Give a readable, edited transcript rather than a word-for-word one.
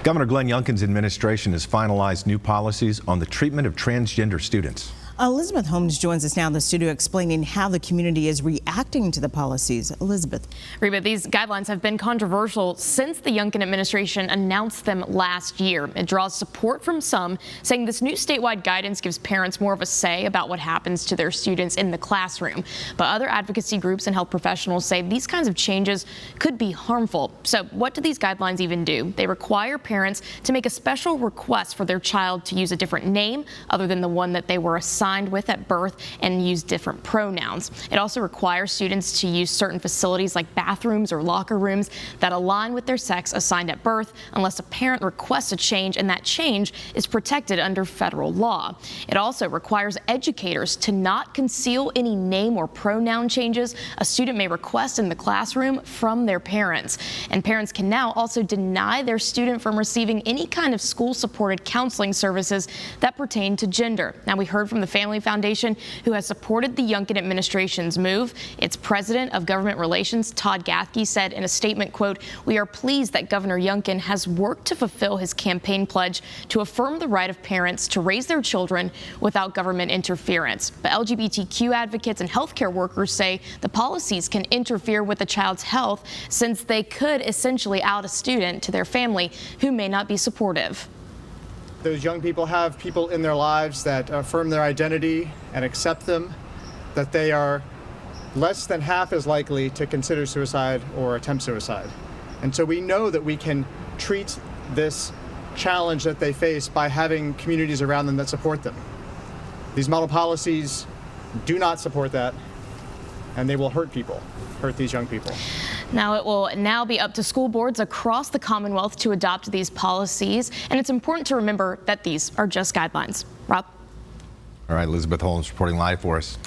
Governor Glenn Youngkin's administration has finalized new policies on the treatment of transgender students. Elizabeth Holmes joins us now in the studio explaining how the community is reacting to the policies. Elizabeth. Reba, these guidelines have been controversial since the Youngkin administration announced them last year. It draws support from some, saying this new statewide guidance gives parents more of a say about what happens to their students in the classroom. But other advocacy groups and health professionals say these kinds of changes could be harmful. So what do these guidelines even do? They require parents to make a special request for their child to use a different name other than the one that they were assigned with at birth and use different pronouns. It also requires students to use certain facilities like bathrooms or locker rooms that align with their sex assigned at birth unless a parent requests a change, and that change is protected under federal law. It also requires educators to not conceal any name or pronoun changes a student may request in the classroom from their parents. And parents can now also deny their student from receiving any kind of school-supported counseling services that pertain to gender. Now, we heard from the Family Foundation, who has supported the Youngkin administration's move. Its president of government relations, Todd Gathke, said in a statement, quote, "We are pleased that Governor Youngkin has worked to fulfill his campaign pledge to affirm the right of parents to raise their children without government interference." But LGBTQ advocates and healthcare workers say the policies can interfere with a child's health, since they could essentially out a student to their family who may not be supportive. Those young people have people in their lives that affirm their identity and accept them, that they are less than half as likely to consider suicide or attempt suicide. And so we know that we can treat this challenge that they face by having communities around them that support them. These model policies do not support that, and they will hurt these young people. Now, it will now be up to school boards across the Commonwealth to adopt these policies, and it's important to remember that these are just guidelines. Rob? All right, Elizabeth Holmes reporting live for us.